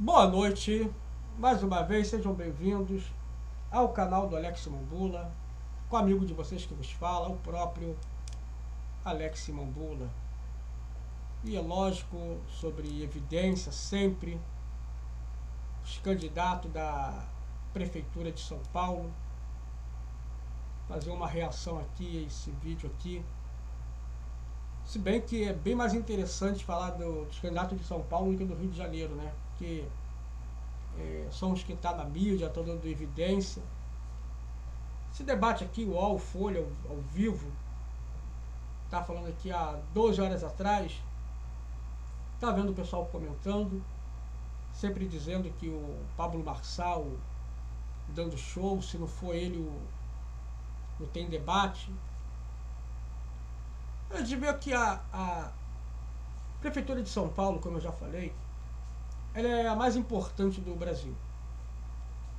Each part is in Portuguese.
Boa noite, mais uma vez sejam bem-vindos ao canal do Alex Mambula, com o amigo de vocês que vos fala, o próprio Alex Mambula. E é lógico, sobre evidência sempre, os candidatos da Prefeitura de São Paulo, fazer uma reação aqui a esse vídeo aqui. Se bem que é bem mais interessante falar dos candidatos de São Paulo do que do Rio de Janeiro, né? Porque são os que estão na mídia, estão dando evidência. Esse debate aqui, o UOL, Folha, ao vivo, está falando aqui há 12 horas atrás, está vendo o pessoal comentando, sempre dizendo que o Pablo Marçal dando show, se não for ele, não tem debate. A gente vê que a Prefeitura de São Paulo, como eu já falei, ela é a mais importante do Brasil.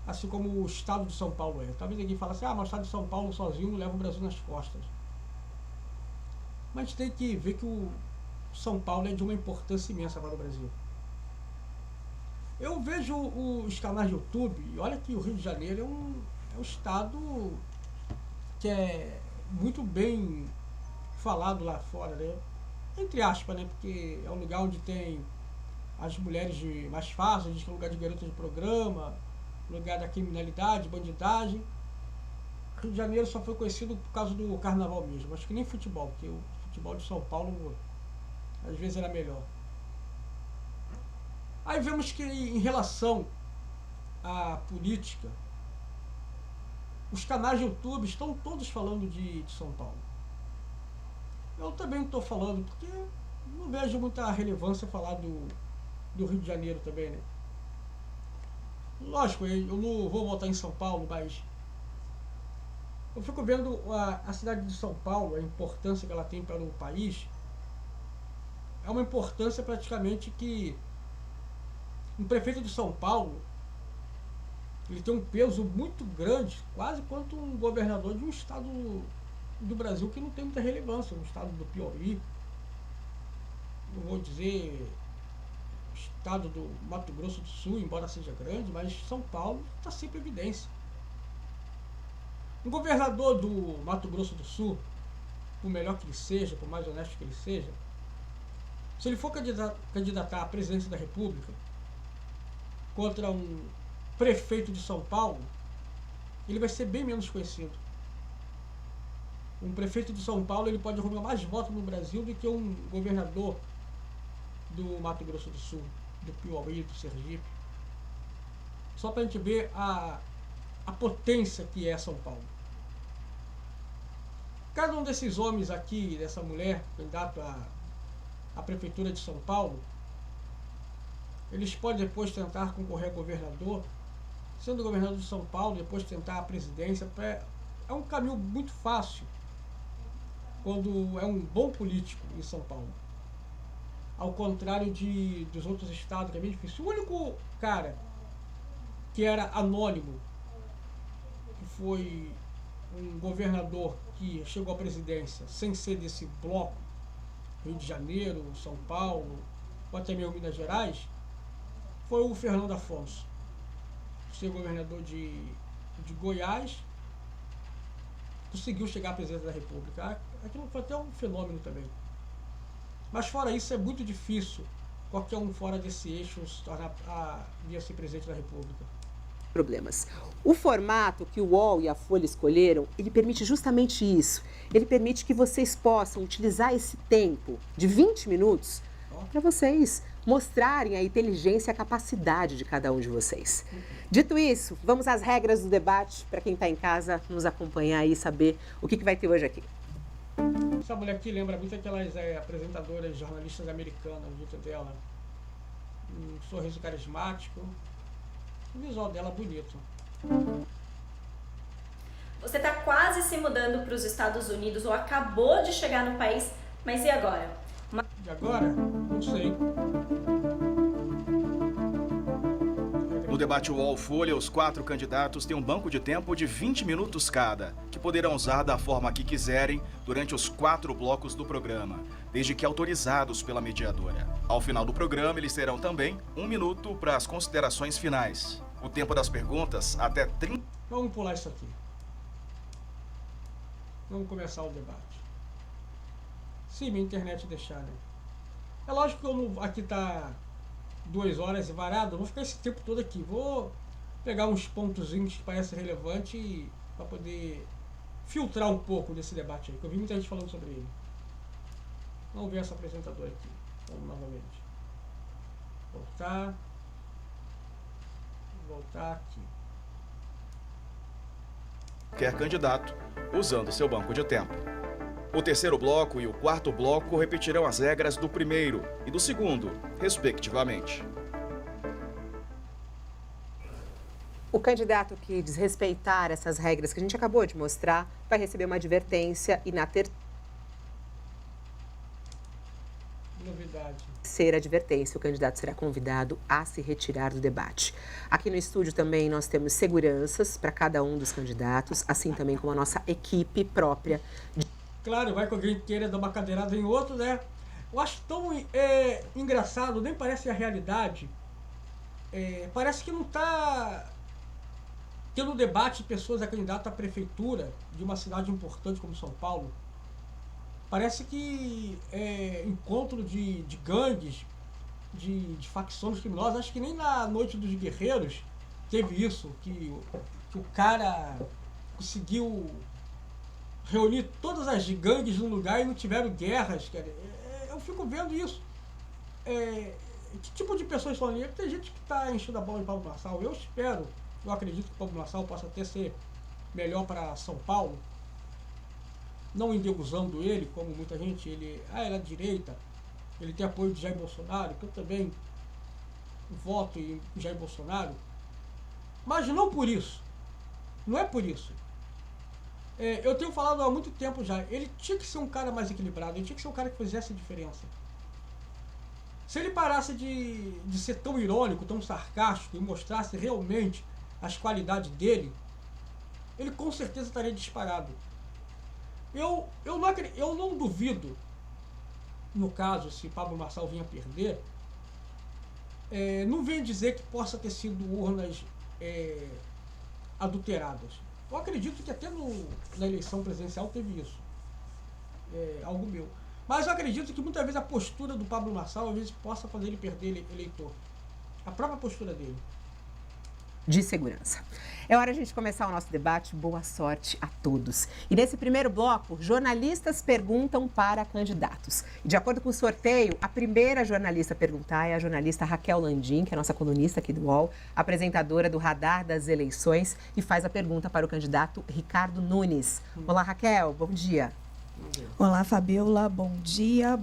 Assim como o Estado de São Paulo é. Talvez alguém fale assim, mas o Estado de São Paulo sozinho não leva o Brasil nas costas. Mas a gente tem que ver que o São Paulo é de uma importância imensa para o Brasil. Eu vejo os canais de YouTube, e olha que o Rio de Janeiro é um estado que é muito bem falado lá fora, né? Entre aspas, né? Porque é um lugar onde tem as mulheres mais fáceis, diz que é um lugar de garota de programa, lugar da criminalidade, bandidagem. Rio de Janeiro só foi conhecido por causa do carnaval mesmo, acho que nem futebol, porque o futebol de São Paulo às vezes era melhor. Aí vemos que em relação à política, os canais de YouTube estão todos falando de São Paulo. Eu também estou falando, porque não vejo muita relevância falar do Rio de Janeiro também, né? Lógico, eu não vou votar em São Paulo, mas eu fico vendo a cidade de São Paulo, a importância que ela tem para o país. É uma importância praticamente que um prefeito de São Paulo, ele tem um peso muito grande, quase quanto um governador de um estado do Brasil que não tem muita relevância, no estado do Piauí, não vou dizer estado do Mato Grosso do Sul, embora seja grande, mas São Paulo está sempre em evidência. Um governador do Mato Grosso do Sul, por melhor que ele seja, por mais honesto que ele seja, se ele for candidatar à presidência da República contra um prefeito de São Paulo, ele vai ser bem menos conhecido. Um prefeito de São Paulo ele pode arrumar mais votos no Brasil do que um governador do Mato Grosso do Sul, do Piauí, do Sergipe. Só para a gente ver a potência que é São Paulo. Cada um desses homens aqui, dessa mulher, candidato à Prefeitura de São Paulo, eles podem depois tentar concorrer a governador, sendo governador de São Paulo, depois tentar a presidência. É um caminho muito fácil quando é um bom político em São Paulo. Ao contrário dos outros estados, que é bem difícil. O único cara que era anônimo, que foi um governador que chegou à presidência sem ser desse bloco, Rio de Janeiro, São Paulo, ou até mesmo Minas Gerais, foi o Fernando Afonso. Ser governador de Goiás, conseguiu chegar à presidência da República. Aquilo foi até um fenômeno também. Mas fora isso, é muito difícil qualquer um fora desse eixo se tornar vir a ser presidente da República. Problemas. O formato que o UOL e a Folha escolheram, ele permite justamente isso. Ele permite que vocês possam utilizar esse tempo de 20 minutos para vocês mostrarem a inteligência e a capacidade de cada um de vocês. Dito isso, vamos às regras do debate para quem está em casa nos acompanhar e saber o que vai ter hoje aqui. Essa mulher aqui lembra muito aquelas apresentadoras jornalistas americanas, o jeito dela. Um sorriso carismático. O visual dela é bonito. Você está quase se mudando para os Estados Unidos ou acabou de chegar no país, mas e agora? E agora? Não sei. No debate UOL Folha, os 4 candidatos têm um banco de tempo de 20 minutos cada, que poderão usar da forma que quiserem durante os 4 blocos do programa, desde que autorizados pela mediadora. Ao final do programa, eles terão também 1 minuto para as considerações finais. O tempo das perguntas até 30... Vamos pular isso aqui. Vamos começar o debate. Se minha internet deixar, né? É lógico que eu não, aqui tá 2 horas e varado, eu vou ficar esse tempo todo aqui. Vou pegar uns pontozinhos que parecem relevantes para poder filtrar um pouco desse debate aí, que eu vi muita gente falando sobre ele. Vamos ver essa apresentadora aqui. Vamos novamente. Voltar aqui. Qualquer candidato usando seu banco de tempo. O terceiro bloco e o quarto bloco repetirão as regras do primeiro e do segundo, respectivamente. O candidato que desrespeitar essas regras que a gente acabou de mostrar vai receber uma advertência e na terceira advertência, o candidato será convidado a se retirar do debate. Aqui no estúdio também nós temos seguranças para cada um dos candidatos, assim também como a nossa equipe própria. Claro, vai que alguém queira dar uma cadeirada em outro, né? Eu acho tão engraçado, nem parece a realidade. Parece que não está tendo debate pessoas a candidato à prefeitura de uma cidade importante como São Paulo. Parece que encontro de gangues, de facções criminosas. Acho que nem na Noite dos Guerreiros teve isso, que o cara conseguiu reunir todas as gangues num lugar e não tiveram guerras. Eu fico vendo isso. Que tipo de pessoas estão ali? Tem gente que está enchendo a bola de Pablo Marçal. Eu acredito que o Pablo Marçal possa até ser melhor para São Paulo. Não endeusando ele, como muita gente, ele é de direita, ele tem apoio de Jair Bolsonaro, que eu também voto em Jair Bolsonaro, mas não por isso, não é por isso. Eu tenho falado há muito tempo já, ele tinha que ser um cara mais equilibrado, ele tinha que ser um cara que fizesse diferença. Se ele parasse de ser tão irônico, tão sarcástico e mostrasse realmente as qualidades dele, ele com certeza estaria disparado. Eu não duvido, no caso, se Pablo Marçal vinha perder, não venho dizer que possa ter sido urnas adulteradas. Eu acredito que até na eleição presidencial teve isso. Algo meu. Mas eu acredito que muitas vezes a postura do Pablo Marçal às vezes possa fazer ele perder eleitor. A própria postura dele. De segurança. É hora de a gente começar o nosso debate. Boa sorte a todos. E nesse primeiro bloco, jornalistas perguntam para candidatos. E de acordo com o sorteio, a primeira jornalista a perguntar é a jornalista Raquel Landim, que é a nossa colunista aqui do UOL, apresentadora do Radar das Eleições, e faz a pergunta para o candidato Ricardo Nunes. Olá, Raquel, bom dia. Olá, Fabiola, bom dia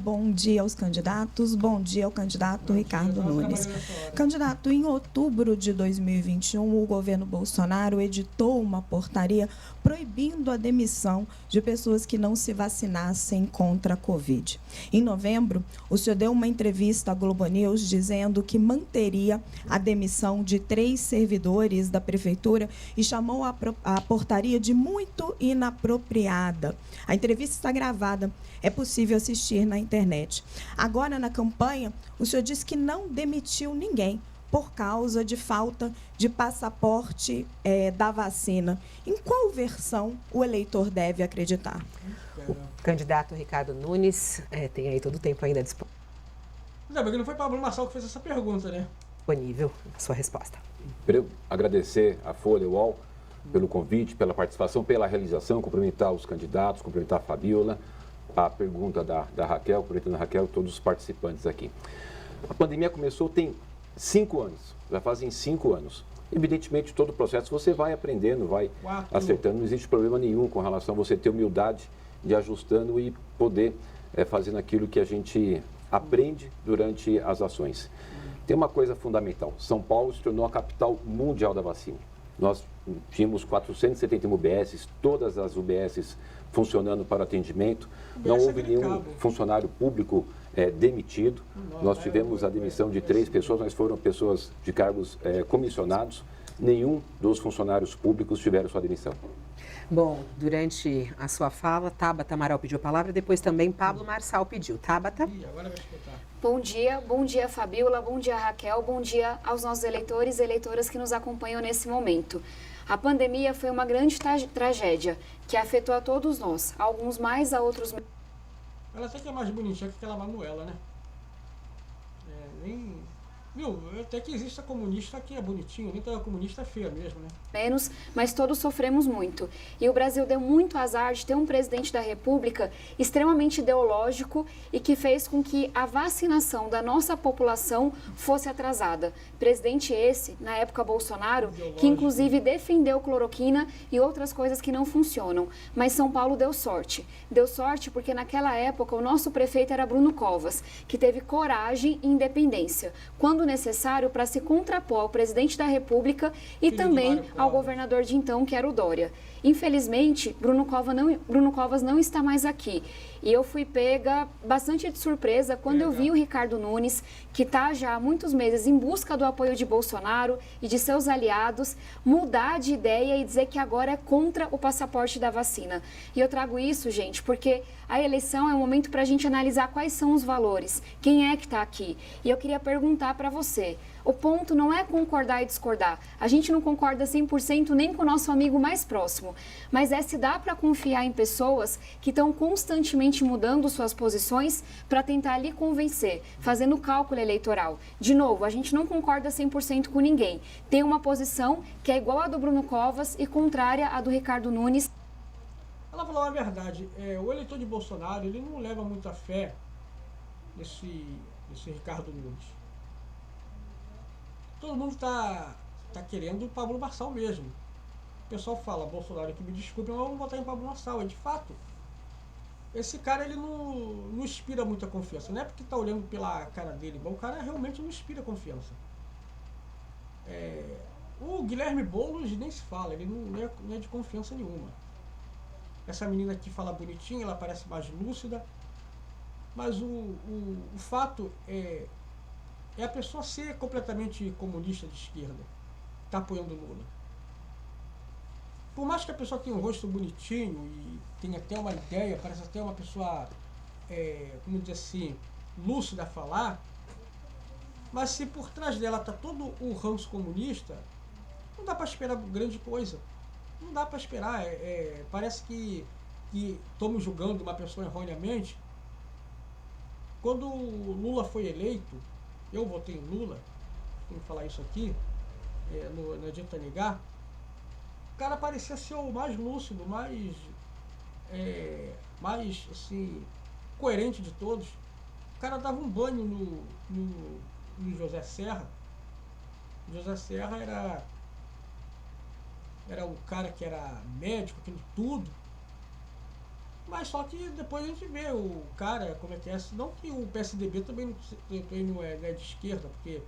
aos candidatos, bom dia ao candidato Ricardo Nunes. Candidato, em outubro de 2021, o governo Bolsonaro editou uma portaria proibindo a demissão de pessoas que não se vacinassem contra a Covid. Em novembro, o senhor deu uma entrevista à Globo News dizendo que manteria a demissão de 3 servidores da prefeitura e chamou a portaria de muito inapropriada. A entrevista está gravada, é possível assistir na internet. Agora, na campanha, o senhor disse que não demitiu ninguém por causa de falta de passaporte da vacina. Em qual versão o eleitor deve acreditar? O candidato Ricardo Nunes tem aí todo o tempo ainda disponível. Ainda bem que não foi Pablo Marçal que fez essa pergunta, né? Disponível a sua resposta. Quero agradecer à Folha UOL pelo convite, pela participação, pela realização, cumprimentar os candidatos, cumprimentar a Fabiola, a pergunta da Raquel, cumprimentando a Raquel, todos os participantes aqui. A pandemia começou tem 5 anos, já fazem 5 anos. Evidentemente, todo o processo você vai aprendendo, vai acertando, não existe problema nenhum com relação a você ter humildade de ajustando e poder fazendo aquilo que a gente aprende durante as ações. Tem uma coisa fundamental, São Paulo se tornou a capital mundial da vacina. Nós tínhamos 471 UBSs, todas as UBSs funcionando para atendimento. Não houve nenhum funcionário público demitido. Nós tivemos a demissão de 3 pessoas, mas foram pessoas de cargos comissionados. Nenhum dos funcionários públicos tiveram sua demissão. Bom, durante a sua fala, Tabata Amaral pediu a palavra, depois também Pablo Marçal pediu. Tabata? Ih, agora vai escutar. Bom dia Fabíola, bom dia Raquel, bom dia aos nossos eleitores e eleitoras que nos acompanham nesse momento. A pandemia foi uma grande tragédia que afetou a todos nós, alguns mais, a outros menos. Ela até que é mais bonitinha que aquela Manuela, né? Viu, até que existe a comunista que é bonitinha, nem toda comunista é feia mesmo, né? Menos, mas todos sofremos muito. E o Brasil deu muito azar de ter um presidente da República extremamente ideológico e que fez com que a vacinação da nossa população fosse atrasada. Presidente esse, na época Bolsonaro, que inclusive defendeu cloroquina e outras coisas que não funcionam. Mas São Paulo deu sorte. Deu sorte porque naquela época o nosso prefeito era Bruno Covas, que teve coragem e independência, quando necessário, para se contrapor ao presidente da República e também ao governador de então, que era o Dória. Infelizmente, Bruno Covas não está mais aqui. E eu fui pega bastante de surpresa quando eu vi o Ricardo Nunes, que está já há muitos meses em busca do apoio de Bolsonaro e de seus aliados, mudar de ideia e dizer que agora é contra o passaporte da vacina. E eu trago isso, gente, porque a eleição é um momento para a gente analisar quais são os valores, quem é que está aqui. E eu queria perguntar para você, o ponto não é concordar e discordar. A gente não concorda 100% nem com o nosso amigo mais próximo, mas é se dá para confiar em pessoas que estão constantemente mudando suas posições para tentar lhe convencer, fazendo cálculo eleitoral. De novo, a gente não concorda 100% com ninguém. Tem uma posição que é igual à do Bruno Covas e contrária à do Ricardo Nunes. Ela falou a verdade. O eleitor de Bolsonaro, ele não leva muita fé nesse Ricardo Nunes. Todo mundo tá querendo o Pablo Marçal mesmo. O pessoal fala, Bolsonaro, que me desculpe, mas vamos votar em Pablo Marçal. E de fato, esse cara ele não inspira muita confiança. Não é porque tá olhando pela cara dele, mas o cara realmente não inspira confiança. O Guilherme Boulos nem se fala, ele não é de confiança nenhuma. Essa menina aqui fala bonitinha, ela parece mais lúcida, mas o fato é a pessoa ser completamente comunista de esquerda, tá apoiando Lula. Por mais que a pessoa tenha um rosto bonitinho e tenha até uma ideia, parece até uma pessoa, como dizer assim, lúcida a falar, mas se por trás dela tá todo o ranço comunista, não dá para esperar grande coisa. Não dá para esperar. Parece que estamos julgando uma pessoa erroneamente. Quando o Lula foi eleito, eu votei em Lula, tenho que falar isso aqui, não adianta negar, o cara parecia ser o mais lúcido, mais assim, coerente de todos. O cara dava um banho no José Serra. O José Serra era um cara que era médico, aquilo tudo. Mas só que depois a gente vê o cara, como é que é. Não que o PSDB também não é de esquerda, porque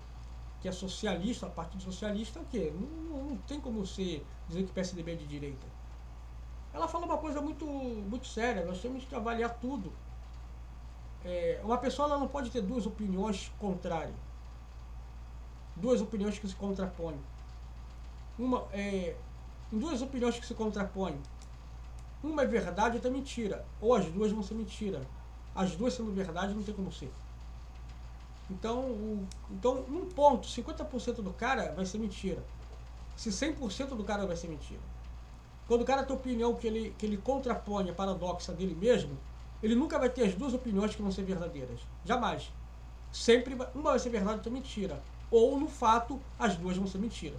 que é socialista, o Partido Socialista é o quê? Não tem como você dizer que o PSDB é de direita. Ela fala uma coisa muito, muito séria, nós temos que avaliar tudo. Uma pessoa ela não pode ter duas opiniões contrárias. Duas opiniões que se contrapõem. Em duas opiniões que se contrapõem. Uma é verdade e outra é mentira. Ou as duas vão ser mentira. As duas sendo verdade não tem como ser. Então num ponto, 50% do cara vai ser mentira. Se 100% do cara vai ser mentira. Quando o cara tem opinião que ele contrapõe a paradoxa dele mesmo, ele nunca vai ter as duas opiniões que vão ser verdadeiras. Jamais. Sempre uma vai ser verdade e outra mentira. Ou, no fato, as duas vão ser mentira.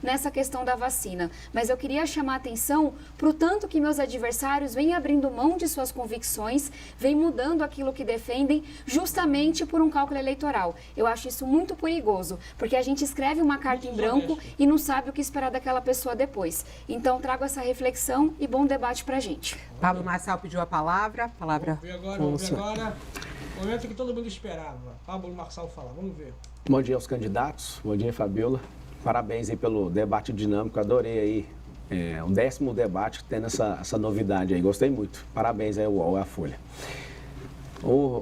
Nessa questão da vacina, mas eu queria chamar a atenção para o tanto que meus adversários vêm abrindo mão de suas convicções, vêm mudando aquilo que defendem, justamente por um cálculo eleitoral. Eu acho isso muito perigoso, porque a gente escreve uma carta em branco e não sabe o que esperar daquela pessoa depois. Então, trago essa reflexão e bom debate para a gente. Pablo Marçal pediu a palavra. Vamos ver agora, o momento que todo mundo esperava. Pablo Marçal falar, vamos ver. Bom dia aos candidatos, bom dia, Fabíola. Parabéns aí pelo debate dinâmico, adorei aí. O 10º debate tendo essa novidade aí, gostei muito. Parabéns aí ao UOL e à Folha.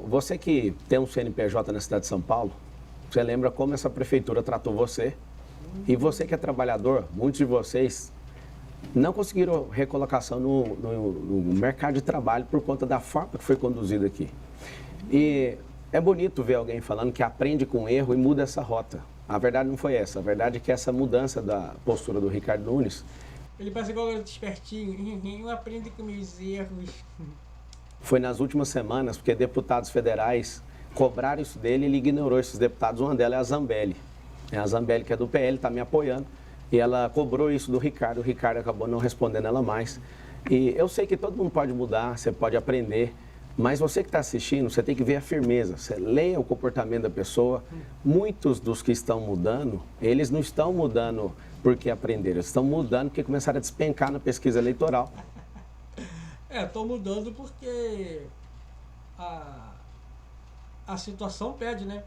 Você que tem um CNPJ na cidade de São Paulo, você lembra como essa prefeitura tratou você? E você que é trabalhador, muitos de vocês não conseguiram recolocação no mercado de trabalho por conta da forma que foi conduzida aqui. E é bonito ver alguém falando que aprende com erro e muda essa rota. A verdade não foi essa. A verdade é que essa mudança da postura do Ricardo Nunes... Ele parece igual o espertinho. Eu aprendo com meus erros. Foi nas últimas semanas, porque deputados federais cobraram isso dele e ele ignorou esses deputados. Uma delas é a Zambelli. A Zambelli, que é do PL, está me apoiando. E ela cobrou isso do Ricardo. O Ricardo acabou não respondendo ela mais. E eu sei que todo mundo pode mudar, você pode aprender. Mas você que está assistindo, você tem que ver a firmeza. Você leia o comportamento da pessoa. Muitos dos que estão mudando, eles não estão mudando porque aprenderam. Eles estão mudando porque começaram a despencar na pesquisa eleitoral. Estou mudando porque a situação pede, né?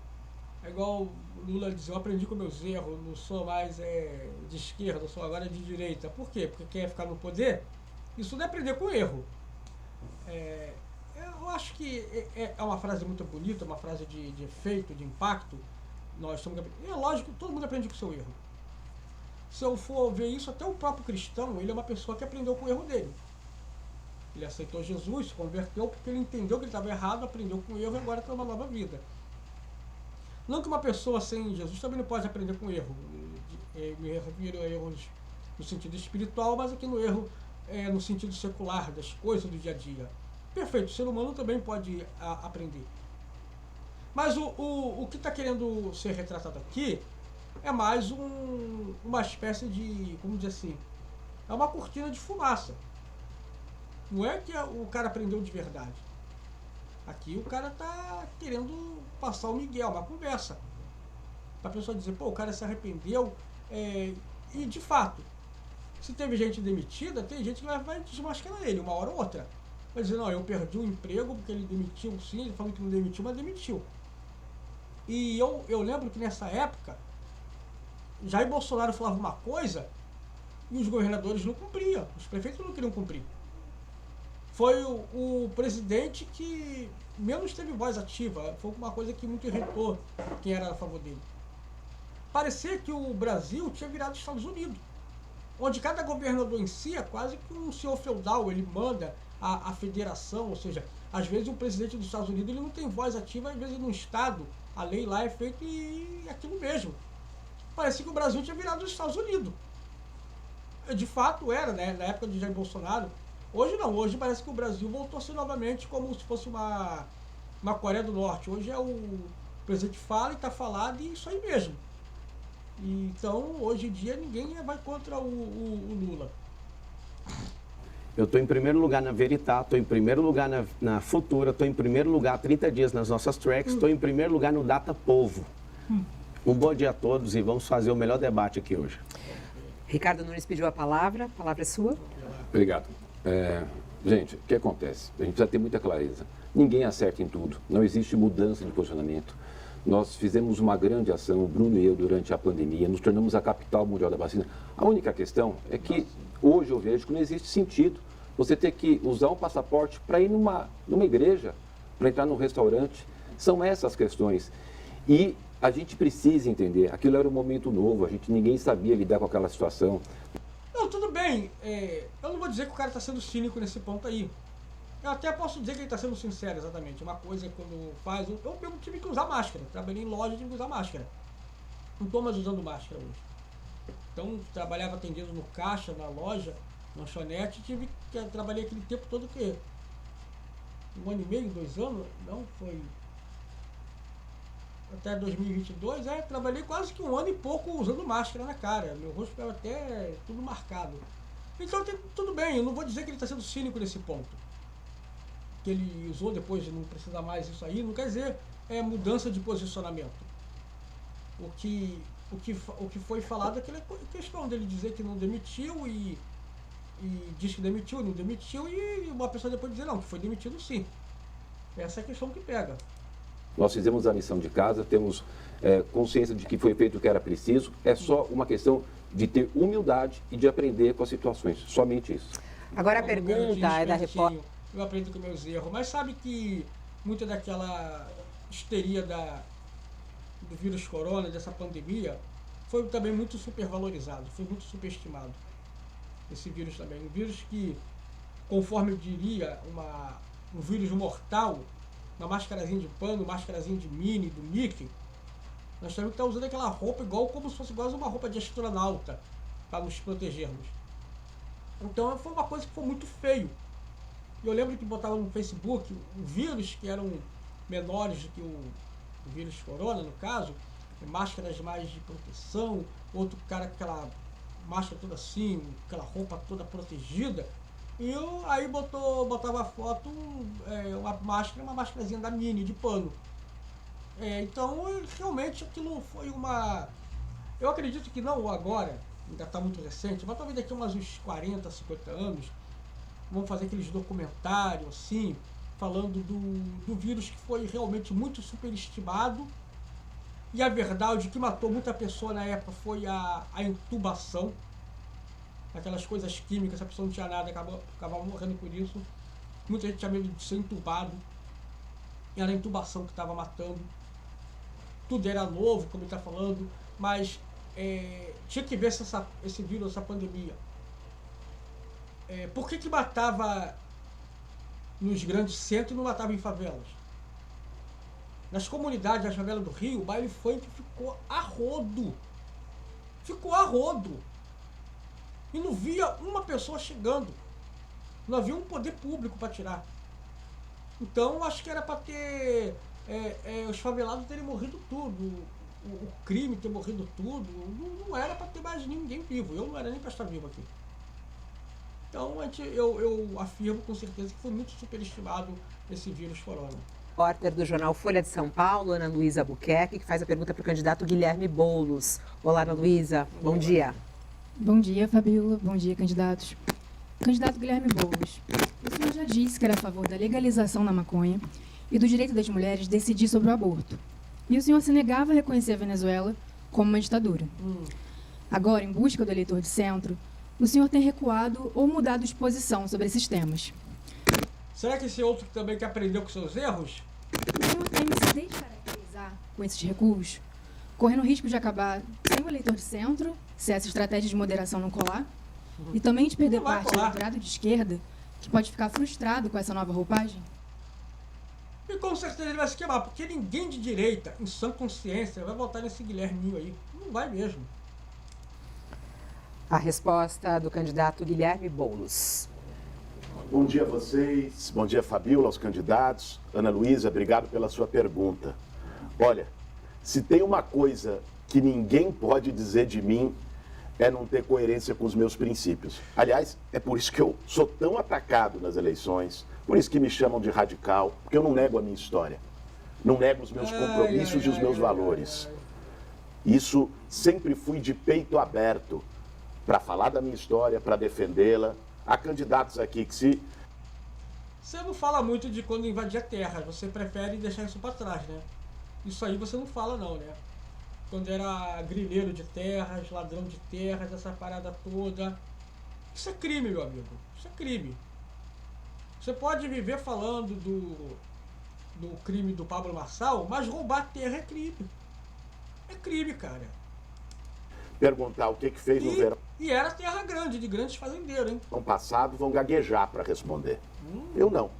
É igual o Lula diz, eu aprendi com meus erros, não sou mais de esquerda, sou agora de direita. Por quê? Porque quer ficar no poder? Isso não é aprender com erro. Eu acho que é uma frase muito bonita, uma frase de efeito, de impacto. Nós estamos... É lógico que todo mundo aprende com o seu erro. Se eu for ver isso, até o próprio cristão, ele é uma pessoa que aprendeu com o erro dele. Ele aceitou Jesus, se converteu porque ele entendeu que ele estava errado, aprendeu com o erro e agora tem uma nova vida. Não que uma pessoa sem Jesus também não pode aprender com erro. Me refiro a erros no sentido espiritual, mas aqui no erro no sentido secular, das coisas do dia a dia. Perfeito, o ser humano também pode aprender. Mas o que está querendo ser retratado aqui é mais uma espécie de, como dizer assim, é uma cortina de fumaça. Não é que o cara aprendeu de verdade. Aqui o cara está querendo passar o Miguel, uma conversa. Para a pessoa dizer, pô, o cara se arrependeu. E de fato, se teve gente demitida, tem gente que vai desmascarar ele uma hora ou outra. Vai dizer, não, eu perdi o emprego porque ele demitiu, sim, ele falou que não demitiu, mas demitiu. E eu lembro que nessa época, Jair Bolsonaro falava uma coisa e os governadores não cumpriam, os prefeitos não queriam cumprir. Foi o presidente que menos teve voz ativa, foi uma coisa que muito irritou quem era a favor dele. Parecia que o Brasil tinha virado Estados Unidos, onde cada governador em si é quase que um senhor feudal, ele manda a federação, ou seja, às vezes o presidente dos Estados Unidos ele não tem voz ativa, às vezes no estado, a lei lá é feita e é aquilo mesmo. Parecia que o Brasil tinha virado os Estados Unidos. De fato era, né, na época de Jair Bolsonaro. Hoje não, hoje parece que o Brasil voltou a ser novamente como se fosse uma Coreia do Norte. Hoje o presidente fala e está falado e isso aí mesmo. Então, hoje em dia, ninguém vai contra o Lula. Eu estou em primeiro lugar na Veritá, estou em primeiro lugar na Futura, estou em primeiro lugar há 30 dias nas nossas tracks, estou em primeiro lugar no Data Povo. Um bom dia a todos e vamos fazer o melhor debate aqui hoje. Ricardo Nunes pediu a palavra é sua. Obrigado. Gente, o que acontece? A gente precisa ter muita clareza. Ninguém acerta em tudo, não existe mudança de posicionamento. Nós fizemos uma grande ação, o Bruno e eu, durante a pandemia, nos tornamos a capital mundial da vacina. A única questão é que hoje eu vejo que não existe sentido você ter que usar um passaporte para ir numa igreja, para entrar num restaurante. São essas questões. E a gente precisa entender, aquilo era um momento novo, ninguém sabia lidar com aquela situação. Não, tudo bem, eu não vou dizer que o cara está sendo cínico nesse ponto aí. Eu até posso dizer que ele está sendo sincero, exatamente. Uma coisa quando faz... Eu tive que usar máscara. Trabalhei em loja e tive que usar máscara. Não estou mais usando máscara hoje. Então, trabalhava atendendo no caixa, na loja, lanchonete. Trabalhei aquele tempo todo que... 1 ano e meio, 2 anos? Não, foi... Até 2022, trabalhei quase que 1 ano e pouco usando máscara na cara. Meu rosto ficava até tudo marcado. Então, tudo bem. Eu não vou dizer que ele está sendo cínico nesse ponto. Que ele usou depois de não precisar mais isso aí, não quer dizer mudança de posicionamento. O que foi falado é aquela questão dele dizer que não demitiu e diz que demitiu e não demitiu e uma pessoa depois dizer não, que foi demitido sim. Essa é a questão que pega. Nós fizemos a lição de casa, temos consciência de que foi feito o que era preciso, é só uma questão de ter humildade e de aprender com as situações, somente isso. Agora a pergunta é da repórter. Eu aprendo com meus erros, mas sabe que muita daquela histeria do vírus corona, dessa pandemia, foi também muito supervalorizado, foi muito superestimado. esse vírus também. Um vírus que, conforme eu diria, um vírus mortal, uma máscarazinha de pano, máscarazinha de Minnie, do Mickey, nós temos que estar usando aquela roupa como se fosse igual uma roupa de astronauta para nos protegermos. Então foi uma coisa que foi muito feio. Eu lembro que botava no Facebook vírus que eram menores do que o vírus corona, no caso, máscaras mais de proteção, outro cara com aquela máscara toda assim, aquela roupa toda protegida. E eu aí botava a foto, uma máscarazinha da Minnie, de pano. Então, realmente aquilo foi uma... Eu acredito que não agora, ainda está muito recente, mas talvez daqui a uns 40, 50 anos, vamos fazer aqueles documentários assim, falando do vírus que foi realmente muito superestimado. E a verdade que matou muita pessoa na época foi a intubação. Aquelas coisas químicas, a pessoa não tinha nada, acabava morrendo por isso. Muita gente tinha medo de ser entubado. Era a intubação que estava matando. Tudo era novo, como ele está falando, mas tinha que ver se esse vírus, essa pandemia. Por que matava nos grandes centros e não matava em favelas? Nas comunidades, nas favelas do Rio, o baile funk ficou a rodo. Ficou a rodo. E não via uma pessoa chegando. Não havia um poder público para tirar. Então, acho que era para ter os favelados terem morrido tudo. O crime ter morrido tudo. Não era para ter mais ninguém vivo. Eu não era nem para estar vivo aqui. Então, eu afirmo com certeza que foi muito superestimado esse vírus corona. Repórter do jornal Folha de São Paulo, Ana Luísa Albuquerque, que faz a pergunta para o candidato Guilherme Boulos. Olá, Ana Luísa. Bom dia. Bom dia, Fabíola. Bom dia, candidatos. Candidato Guilherme Boulos, o senhor já disse que era a favor da legalização da maconha e do direito das mulheres decidir sobre o aborto. E o senhor se negava a reconhecer a Venezuela como uma ditadura. Agora, em busca do eleitor de centro, o senhor tem recuado ou mudado de posição sobre esses temas. Será que esse outro também que aprendeu com seus erros? O senhor teme se descaracterizar com esses recuos, correndo o risco de acabar sem o eleitor de centro, se essa estratégia de moderação não colar, e também de perder parte do eleitorado de esquerda, que pode ficar frustrado com essa nova roupagem? E com certeza ele vai se queimar, porque ninguém de direita, em sã consciência, vai votar nesse Guilherminho aí. Não vai mesmo. A resposta do candidato Guilherme Boulos. Bom dia a vocês, bom dia Fabíola, aos candidatos. Ana Luísa, obrigado pela sua pergunta. Olha, se tem uma coisa que ninguém pode dizer de mim, é não ter coerência com os meus princípios. Aliás, é por isso que eu sou tão atacado nas eleições, por isso que me chamam de radical, porque eu não nego a minha história, não nego os meus compromissos e os meus valores. Isso sempre fui de peito aberto para falar da minha história, para defendê-la. Há candidatos aqui que se... Você não fala muito de quando invadia terra, você prefere deixar isso para trás, né? Isso aí você não fala não, né? Quando era grileiro de terras, ladrão de terras, essa parada toda. Isso é crime, meu amigo. Isso é crime. Você pode viver falando do crime do Pablo Marçal, mas roubar terra é crime. É crime, cara. Perguntar o que fez no verão. E era terra grande, de grandes fazendeiros, hein? No passado vão gaguejar para responder. Eu não.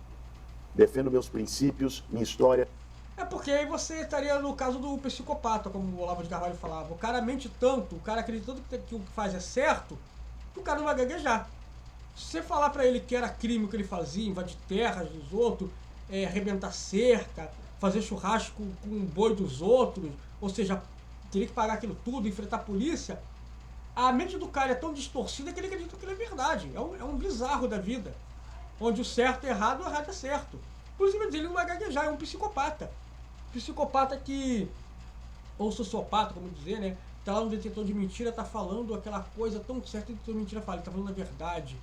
Defendo meus princípios, minha história. É porque aí você estaria no caso do psicopata, como o Olavo de Carvalho falava. O cara mente tanto, o cara acredita tanto que o que faz é certo, que o cara não vai gaguejar. Se você falar pra ele que era crime o que ele fazia, invadir terras dos outros, arrebentar cerca, fazer churrasco com o boi dos outros, ou seja, teria que pagar aquilo tudo, enfrentar a polícia, a mente do cara é tão distorcida que ele acredita que ele é verdade. É um bizarro da vida, onde o certo é errado, o errado é certo. Inclusive ele não vai gaguejar, é um psicopata. Psicopata que, ou sociopata, como dizer, né? Tá lá no detetor de mentira, tá falando aquela coisa tão certa que o detetor de mentira fala, ele tá falando a verdade.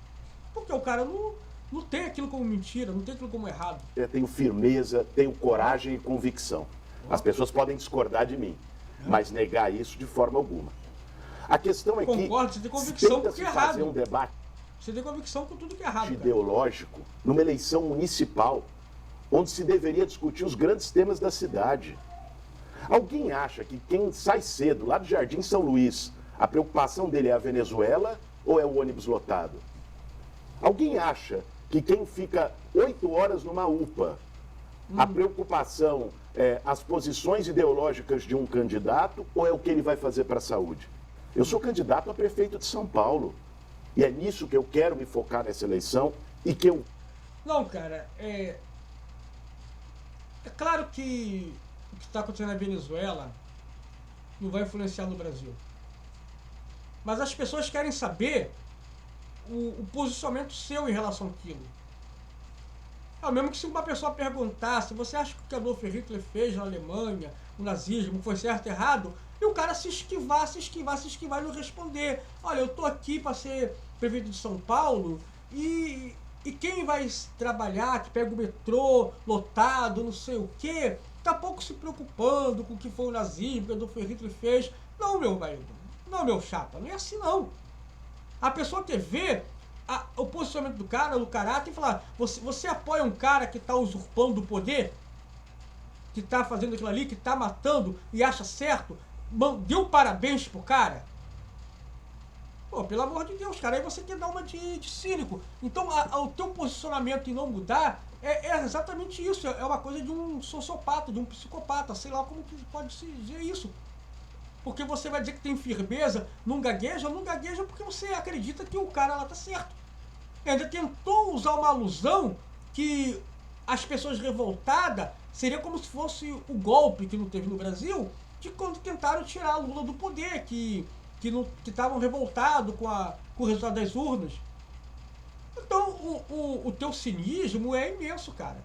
Porque o cara não tem aquilo como mentira, não tem aquilo como errado. Eu tenho firmeza, tenho coragem e convicção. As pessoas podem discordar de mim, mas negar isso de forma alguma. A questão é que... Concordo, você tem convicção porque é errado. Fazer um debate você tem convicção com tudo que é errado. Ideológico, numa eleição municipal, onde se deveria discutir os grandes temas da cidade. Alguém acha que quem sai cedo lá do Jardim São Luís, a preocupação dele é a Venezuela ou é o ônibus lotado? Alguém acha que quem fica 8 horas numa UPA, a preocupação é as posições ideológicas de um candidato ou é o que ele vai fazer para a saúde? Eu sou candidato a prefeito de São Paulo. E é nisso que eu quero me focar nessa eleição e que eu... Não, cara, é claro que o que está acontecendo na Venezuela não vai influenciar no Brasil. Mas as pessoas querem saber o posicionamento seu em relação àquilo. É o mesmo que se uma pessoa perguntasse, você acha que o que Adolf Hitler fez na Alemanha, o nazismo, foi certo ou errado? E o cara se esquivar e não responder. Olha, eu tô aqui para ser prefeito de São Paulo e quem vai trabalhar, que pega o metrô lotado, não sei o quê, tá pouco se preocupando com o que foi o nazismo, que Adolf Hitler fez. Não, meu velho, não, meu chapa, não é assim não. A pessoa quer ver o posicionamento do cara, o caráter, e falar, você apoia um cara que está usurpando o poder? Que está fazendo aquilo ali, que está matando e acha certo? Deu parabéns pro cara? Pô, pelo amor de Deus, cara, aí você quer dar uma de cínico. Então, o teu posicionamento em não mudar é exatamente isso. É uma coisa de um sociopata, de um psicopata, sei lá como que pode se dizer isso. Porque você vai dizer que tem firmeza, não gagueja porque você acredita que o cara lá tá certo. E ainda tentou usar uma alusão que as pessoas revoltadas seria como se fosse o golpe que não teve no Brasil, de quando tentaram tirar Lula do poder, que estavam revoltados com o resultado das urnas. Então, o teu cinismo é imenso, cara.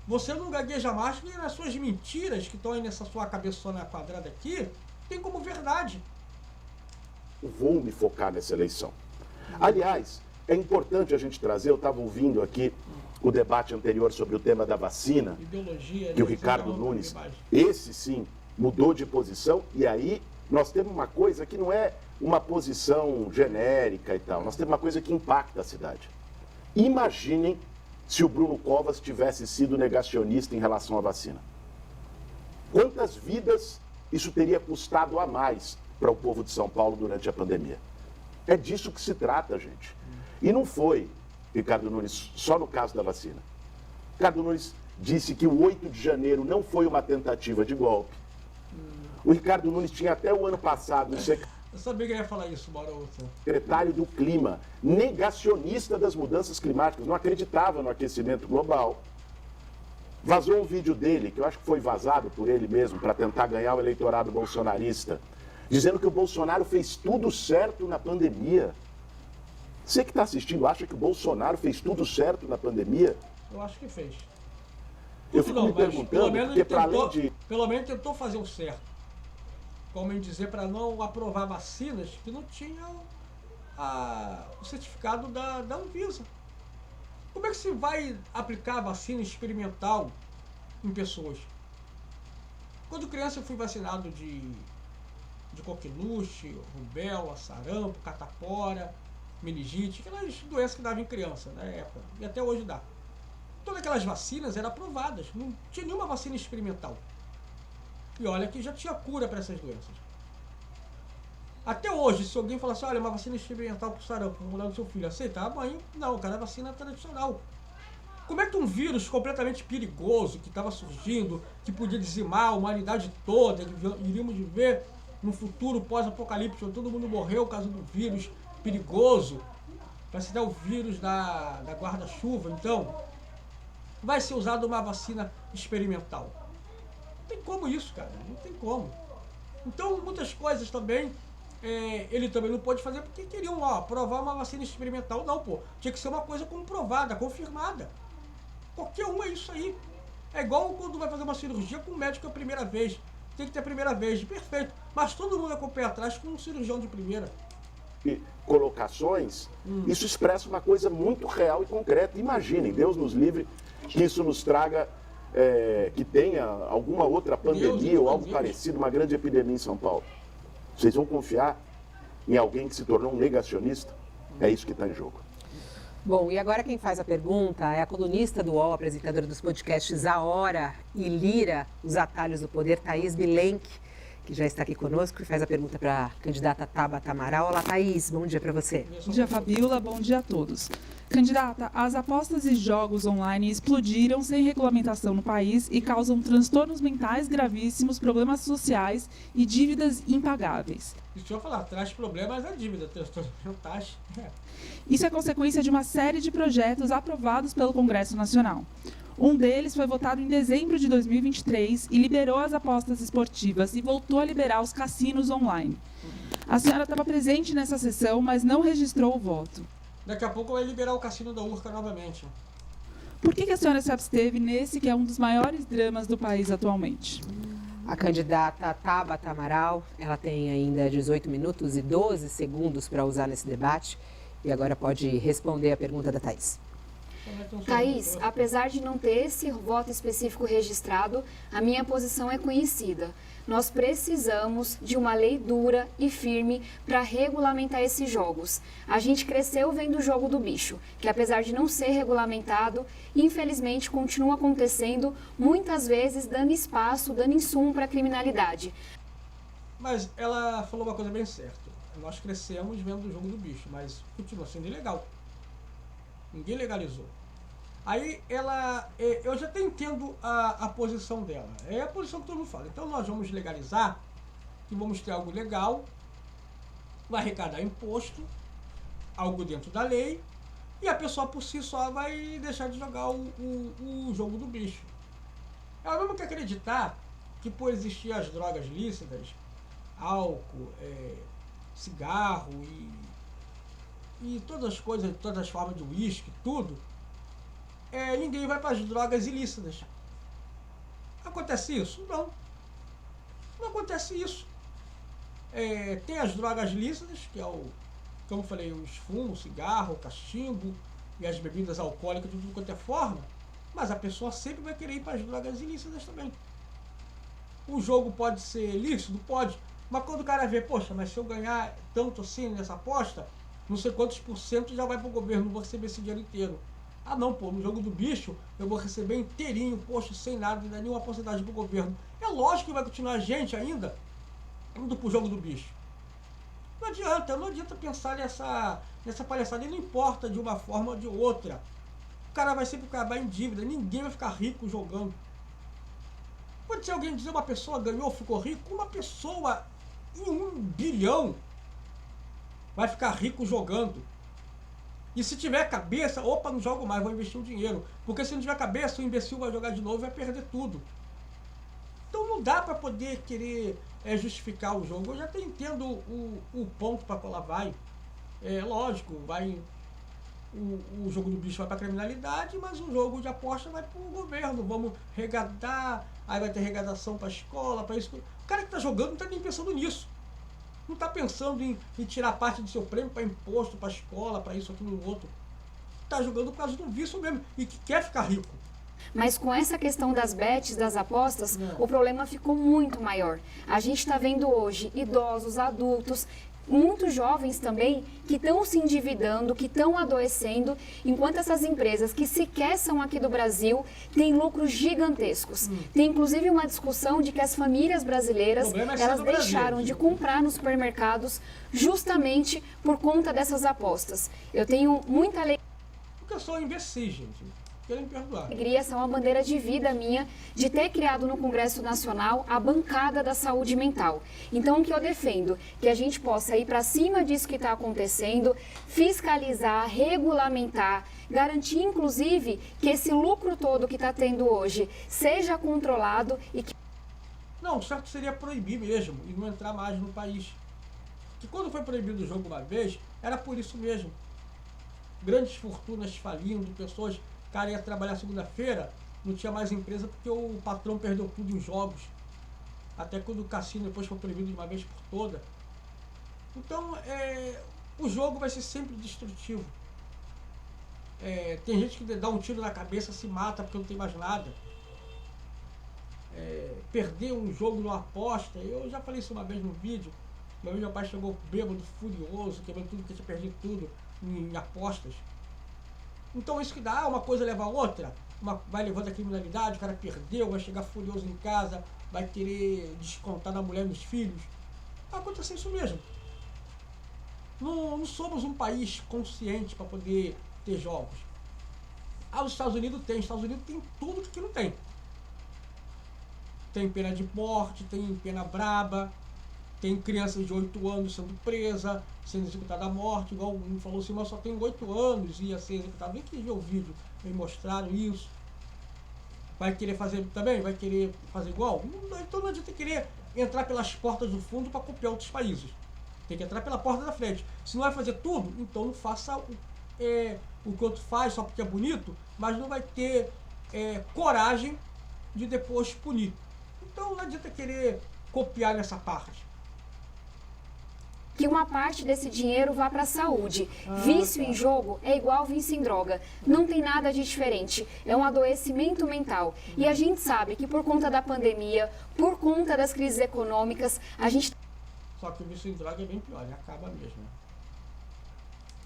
Você não gagueja mais que nas suas mentiras que estão aí nessa sua cabeçona quadrada aqui, tem como verdade. Vou me focar nessa eleição. Aliás, é importante a gente trazer, eu estava ouvindo aqui o debate anterior sobre o tema da vacina, ideologia, que o Ricardo Nunes, esse sim, mudou de posição, e aí nós temos uma coisa que não é uma posição genérica e tal, nós temos uma coisa que impacta a cidade. Imaginem se o Bruno Covas tivesse sido negacionista em relação à vacina. Quantas vidas isso teria custado a mais para o povo de São Paulo durante a pandemia? É disso que se trata, gente. E não foi, Ricardo Nunes, só no caso da vacina. Ricardo Nunes disse que o 8 de janeiro não foi uma tentativa de golpe. O Ricardo Nunes tinha até o ano passado eu sabia que ia falar isso, Mauro. Secretário do Clima, negacionista das mudanças climáticas, não acreditava no aquecimento global. Vazou um vídeo dele, que eu acho que foi vazado por ele mesmo, para tentar ganhar o eleitorado bolsonarista, dizendo que o Bolsonaro fez tudo certo na pandemia. Você que está assistindo acha que o Bolsonaro fez tudo certo na pandemia? Eu acho que fez. Eu fico me perguntando, porque para além de... Pelo menos tentou fazer o certo. Como em dizer, para não aprovar vacinas que não tinham o certificado da Anvisa. Como é que se vai aplicar a vacina experimental em pessoas? Quando criança eu fui vacinado de coqueluche, rubéola, sarampo, catapora, meningite, aquelas doenças que davam em criança na época, e até hoje dá. Todas aquelas vacinas eram aprovadas, não tinha nenhuma vacina experimental. E olha que já tinha cura para essas doenças. Até hoje, se alguém falar assim, olha, uma vacina experimental para o sarampo, vou mudar do seu filho, aceita? A mãe, não, cara, é vacina tradicional. Como é que um vírus completamente perigoso, que estava surgindo, que podia dizimar a humanidade toda, iríamos viver no futuro pós-apocalíptico, todo mundo morreu por causa do vírus perigoso, para se dar o vírus da guarda-chuva, então, vai ser usada uma vacina experimental. Não tem como isso, cara, não tem como. Então, muitas coisas também, ele também não pode fazer porque queriam aprovar uma vacina experimental. Não, pô, tinha que ser uma coisa comprovada, confirmada. Qualquer um é isso aí. É igual quando vai fazer uma cirurgia com um médico a primeira vez. Tem que ter a primeira vez, perfeito. Mas todo mundo é com o pé atrás com um cirurgião de primeira. Colocações, isso expressa uma coisa muito real e concreta. Imaginem, Deus nos livre, que isso nos traga, que tenha alguma outra pandemia ou algo parecido, uma grande epidemia em São Paulo. Vocês vão confiar em alguém que se tornou um negacionista? É isso que está em jogo. Bom, e agora quem faz a pergunta é a colunista do UOL, apresentadora dos podcasts A Hora e Lira, Os Atalhos do Poder, Thaís Bilenque, que já está aqui conosco, e faz a pergunta para a candidata Tabata Amaral. Olá, Thaís, bom dia para você. Bom dia, Fabíola, bom dia a todos. Candidata, as apostas e jogos online explodiram sem regulamentação no país e causam transtornos mentais gravíssimos, problemas sociais e dívidas impagáveis. Deixa eu falar, traz problemas a dívida, transtornos mentais. Isso é consequência de uma série de projetos aprovados pelo Congresso Nacional. Um deles foi votado em dezembro de 2023 e liberou as apostas esportivas e voltou a liberar os cassinos online. A senhora estava presente nessa sessão, mas não registrou o voto. Daqui a pouco vai liberar o cassino da Urca novamente. Por que a senhora se absteve nesse que é um dos maiores dramas do país atualmente? A candidata Tabata Amaral, ela tem ainda 18 minutos e 12 segundos para usar nesse debate e agora pode responder a pergunta da Thaís. Thaís, apesar de não ter esse voto específico registrado, a minha posição é conhecida. Nós precisamos de uma lei dura e firme para regulamentar esses jogos. A gente cresceu vendo o jogo do bicho, que apesar de não ser regulamentado, infelizmente continua acontecendo, muitas vezes dando espaço, dando insumo para a criminalidade. Mas ela falou uma coisa bem certa. Nós crescemos vendo o jogo do bicho, mas continua sendo ilegal. Ninguém legalizou. Aí eu já até entendo a posição dela. É a posição que todo mundo fala. Então nós vamos legalizar, que vamos ter algo legal, vai arrecadar imposto, algo dentro da lei, e a pessoa por si só vai deixar de jogar o jogo do bicho. Ela mesmo que acreditar que por existir as drogas lícitas, álcool, cigarro e todas as coisas, todas as formas de uísque, tudo, ninguém vai para as drogas ilícitas. Acontece isso? Não. Não acontece isso. Tem as drogas lícitas, que é como eu falei, os fumos, o cigarro, o cachimbo e as bebidas alcoólicas de tudo quanto é forma, mas a pessoa sempre vai querer ir para as drogas ilícitas também. O jogo pode ser lícito? Pode. Mas quando o cara vê, poxa, mas se eu ganhar tanto assim nessa aposta, não sei quantos % já vai para o governo, não vou receber esse dinheiro inteiro. Ah não, pô, no jogo do bicho eu vou receber inteirinho, poxa, sem nada, não dá nenhuma porcentagem para o governo. É lógico que vai continuar a gente ainda indo para o jogo do bicho. Não adianta pensar nessa palhaçada, e não importa de uma forma ou de outra. O cara vai sempre acabar em dívida, ninguém vai ficar rico jogando. Pode ser alguém dizer uma pessoa ganhou, ficou rico, uma pessoa em 1 bilhão vai ficar rico jogando. E se tiver cabeça, opa, não jogo mais, vou investir o dinheiro. Porque se não tiver cabeça, o imbecil vai jogar de novo e vai perder tudo. Então não dá para poder querer justificar o jogo. Eu já até entendo o ponto para qual ela vai. Lógico, vai o jogo do bicho vai para a criminalidade, mas o jogo de aposta vai para o governo. Vamos regadar, aí vai ter regadação para a escola, para isso. O cara que está jogando não está nem pensando nisso. Não está pensando em tirar parte do seu prêmio para imposto, para escola, para isso, aquilo, outro. Está jogando por causa do vício mesmo e que quer ficar rico. Mas com essa questão das bets, das apostas, o problema ficou muito maior. A gente está vendo hoje idosos, adultos, muitos jovens também, que estão se endividando, que estão adoecendo, enquanto essas empresas que sequer são aqui do Brasil têm lucros gigantescos. Tem inclusive uma discussão de que as famílias brasileiras, elas deixaram de comprar nos supermercados justamente por conta dessas apostas. Eu tenho muita alegria. Porque eu sou imbecil, gente. Querem perdoar. Essa é uma bandeira de vida minha de ter criado no Congresso Nacional a bancada da saúde mental. Então, o que eu defendo? Que a gente possa ir para cima disso que está acontecendo, fiscalizar, regulamentar, garantir, inclusive, que esse lucro todo que está tendo hoje seja controlado e que... Não, o certo seria proibir mesmo e não entrar mais no país. Que quando foi proibido o jogo uma vez, era por isso mesmo. Grandes fortunas falindo, pessoas... O cara ia trabalhar segunda-feira, não tinha mais empresa porque o patrão perdeu tudo em jogos. Até quando o cassino depois foi proibido de uma vez por toda. Então, o jogo vai ser sempre destrutivo. Tem gente que dá um tiro na cabeça, se mata porque não tem mais nada. Perder um jogo numa aposta, eu já falei isso uma vez no vídeo. Uma vez meu pai chegou bêbado, furioso, quebrando tudo, que tinha perdido tudo em apostas. Então isso que dá, uma coisa leva a outra. vai levando a criminalidade, o cara perdeu, vai chegar furioso em casa, vai querer descontar na mulher e nos filhos. Vai acontecer isso mesmo. Não somos um país consciente para poder ter jogos. Os Estados Unidos tem. Os Estados Unidos tem tudo que aqui não tem. Tem pena de morte, tem pena braba, tem crianças de 8 anos sendo presa, sendo executada à morte, igual um falou assim, mas só tem 8 anos e ia ser executado. Vem que ver o vídeo, me mostraram isso. Vai querer fazer também? Vai querer fazer igual? Então não adianta querer entrar pelas portas do fundo para copiar outros países. Tem que entrar pela porta da frente. Se não vai fazer tudo, então não faça o que o outro faz só porque é bonito, mas não vai ter coragem de depois punir. Então não adianta querer copiar nessa parte. Que uma parte desse dinheiro vá para a saúde. Vício em jogo é igual vício em droga. Não tem nada de diferente. É um adoecimento mental. E a gente sabe que por conta da pandemia, por conta das crises econômicas, a gente Só que o vício em droga é bem pior, ele acaba mesmo.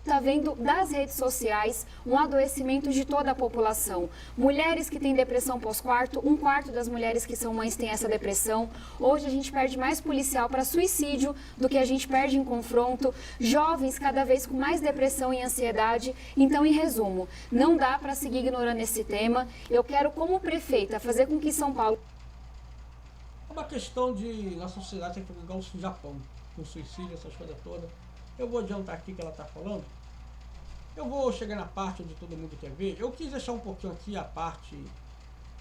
está vendo das redes sociais um adoecimento de toda a população. Mulheres que têm depressão pós-parto, 1/4 das mulheres que são mães têm essa depressão. Hoje a gente perde mais policial para suicídio do que a gente perde em confronto. Jovens cada vez com mais depressão e ansiedade. Então, em resumo, não dá para seguir ignorando esse tema. Eu quero, como prefeita, fazer com que São Paulo... É uma questão de nossa sociedade tem que ficar igual o Japão, com suicídio, essas coisas todas. Eu vou adiantar aqui o que ela está falando. Eu vou chegar na parte onde todo mundo quer ver. Eu quis deixar um pouquinho aqui a parte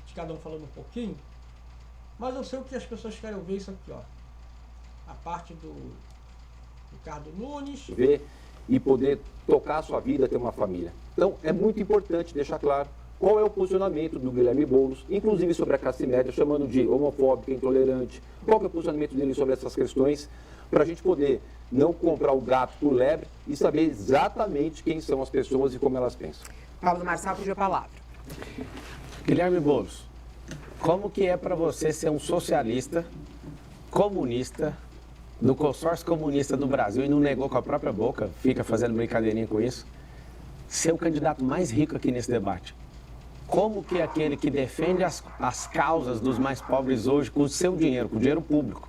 de cada um falando um pouquinho, mas eu sei o que as pessoas querem ver isso aqui, ó. A parte do Ricardo Nunes. Ver e poder tocar a sua vida, ter uma família. Então, é muito importante deixar claro qual é o posicionamento do Guilherme Boulos, inclusive sobre a classe média, chamando de homofóbica, intolerante. Qual que é o posicionamento dele sobre essas questões, para a gente poder não comprar o gato por lebre e saber exatamente quem são as pessoas e como elas pensam. Pablo Marçal pediu a palavra. Guilherme Boulos, como que é para você ser um socialista, comunista, do consórcio comunista do Brasil e não negou com a própria boca, fica fazendo brincadeirinha com isso, ser o candidato mais rico aqui nesse debate? Como que é aquele que defende as causas dos mais pobres hoje com o seu dinheiro, com o dinheiro público,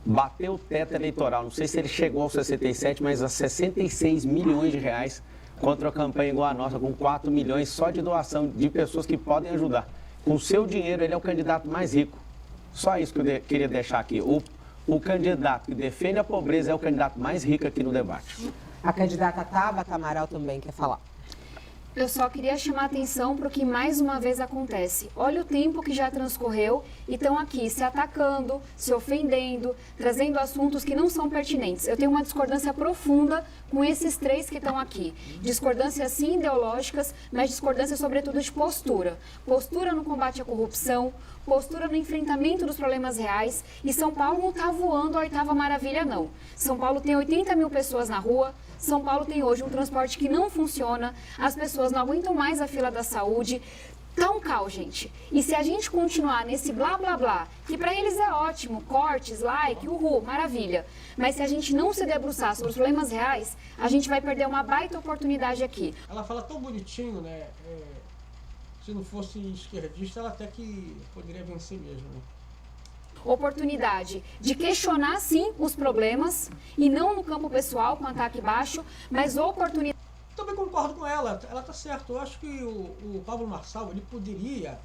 bateu o teto eleitoral, não sei se ele chegou aos 67, mas a 66 milhões de reais contra a campanha igual a nossa, com 4 milhões só de doação de pessoas que podem ajudar. Com o seu dinheiro, ele é o candidato mais rico. Só isso que eu queria deixar aqui. O candidato que defende a pobreza é o candidato mais rico aqui no debate. A candidata Tabata Amaral também quer falar. Eu só queria chamar a atenção para o que mais uma vez acontece. Olha o tempo que já transcorreu e estão aqui se atacando, se ofendendo, trazendo assuntos que não são pertinentes. Eu tenho uma discordância profunda com esses três que estão aqui. Discordâncias sim ideológicas, mas discordância sobretudo de postura. Postura no combate à corrupção, postura no enfrentamento dos problemas reais. E São Paulo não está voando a oitava maravilha, não. São Paulo tem 80 mil pessoas na rua. São Paulo tem hoje um transporte que não funciona, as pessoas não aguentam mais a fila da saúde. Tá um caos, gente. E se a gente continuar nesse blá blá blá, que para eles é ótimo, cortes, like, uhul, maravilha. Mas se a gente não se debruçar sobre os problemas reais, a gente vai perder uma baita oportunidade aqui. Ela fala tão bonitinho, né? Se não fosse esquerdista, ela até que poderia vencer mesmo, né? Oportunidade de questionar, sim, os problemas, e não no campo pessoal, com ataque baixo, mas oportunidade... Também concordo com ela tá certa. Eu acho que o Pablo Marçal, ele poderia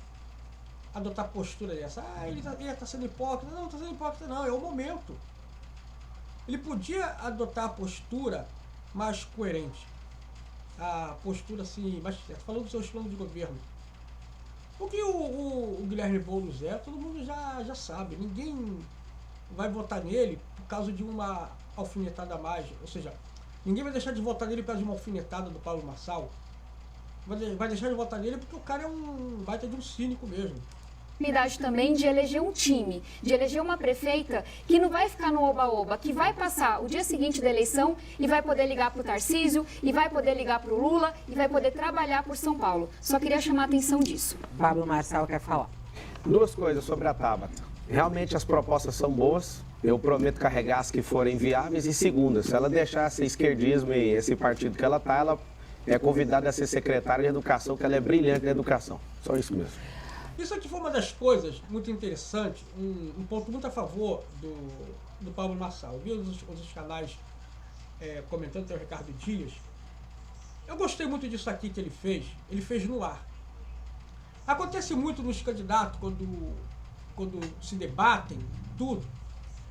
adotar postura dessa. Ele tá sendo hipócrita. Não, tá sendo hipócrita não, é o momento. Ele podia adotar a postura mais coerente. A postura assim, mais certa, falando dos seus planos de governo. O que o Guilherme Boulos todo mundo já sabe. Ninguém vai votar nele por causa de uma alfinetada a mais. Ou seja, ninguém vai deixar de votar nele por causa de uma alfinetada do Pablo Marçal. Vai deixar de votar nele porque o cara é um baita de um cínico mesmo. Oportunidade também de eleger um time, de eleger uma prefeita que não vai ficar no oba-oba, que vai passar o dia seguinte da eleição e vai poder ligar para o Tarcísio, e vai poder ligar para o Lula, e vai poder trabalhar por São Paulo. Só queria chamar a atenção disso. Pablo Marçal quer falar. Duas coisas sobre a Tabata. Realmente as propostas são boas, eu prometo carregar as que forem viáveis. E segunda, se ela deixar esse esquerdismo e esse partido que ela está, ela é convidada a ser secretária de educação, que ela é brilhante na educação. Só isso mesmo. Isso aqui foi uma das coisas muito interessantes, um ponto muito a favor do Pablo Marçal. Eu vi os canais comentando, tem o Ricardo Dias. Eu gostei muito disso aqui que ele fez no ar. Acontece muito nos candidatos quando se debatem, tudo.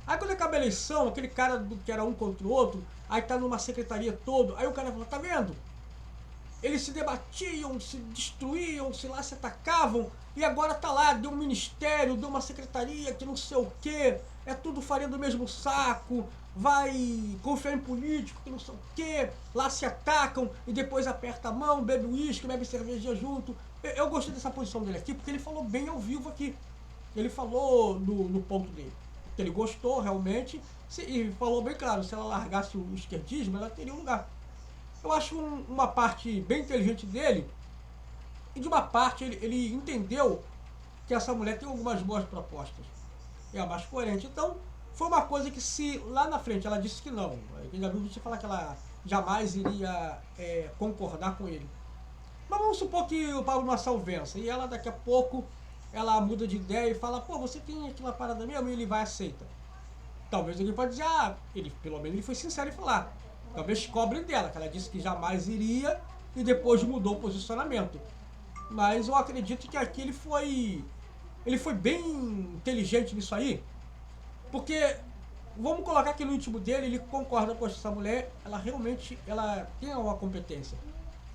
Aí quando acaba a eleição, aquele cara que era um contra o outro, aí tá numa secretaria todo, aí o cara fala, tá vendo? Eles se debatiam, se destruíam, se atacavam, e agora tá lá, deu um ministério, deu uma secretaria, que não sei o quê, é tudo farinha do mesmo saco, vai confiar em político, que não sei o quê, lá se atacam e depois aperta a mão, bebe uísque, bebe cerveja junto. Eu gostei dessa posição dele aqui, porque ele falou bem ao vivo aqui. Ele falou no ponto dele, que ele gostou realmente, e falou bem claro, se ela largasse o esquerdismo, ela teria um lugar. Eu acho uma parte bem inteligente dele, e de uma parte ele entendeu que essa mulher tem algumas boas propostas. É a mais coerente. Então, foi uma coisa que se lá na frente ela disse que não, eu já vi você falar que ela jamais iria concordar com ele. Mas vamos supor que o Pablo Marçal vença, e ela daqui a pouco ela muda de ideia e fala, pô, você tem aquela parada mesmo, e ele vai aceita. Talvez ele pode dizer, pelo menos ele foi sincero em falar. Talvez cobrem dela, que ela disse que jamais iria e depois mudou o posicionamento. Mas eu acredito que aqui ele foi bem inteligente nisso aí, porque vamos colocar aqui no íntimo dele, ele concorda com essa mulher, ela realmente tem uma competência.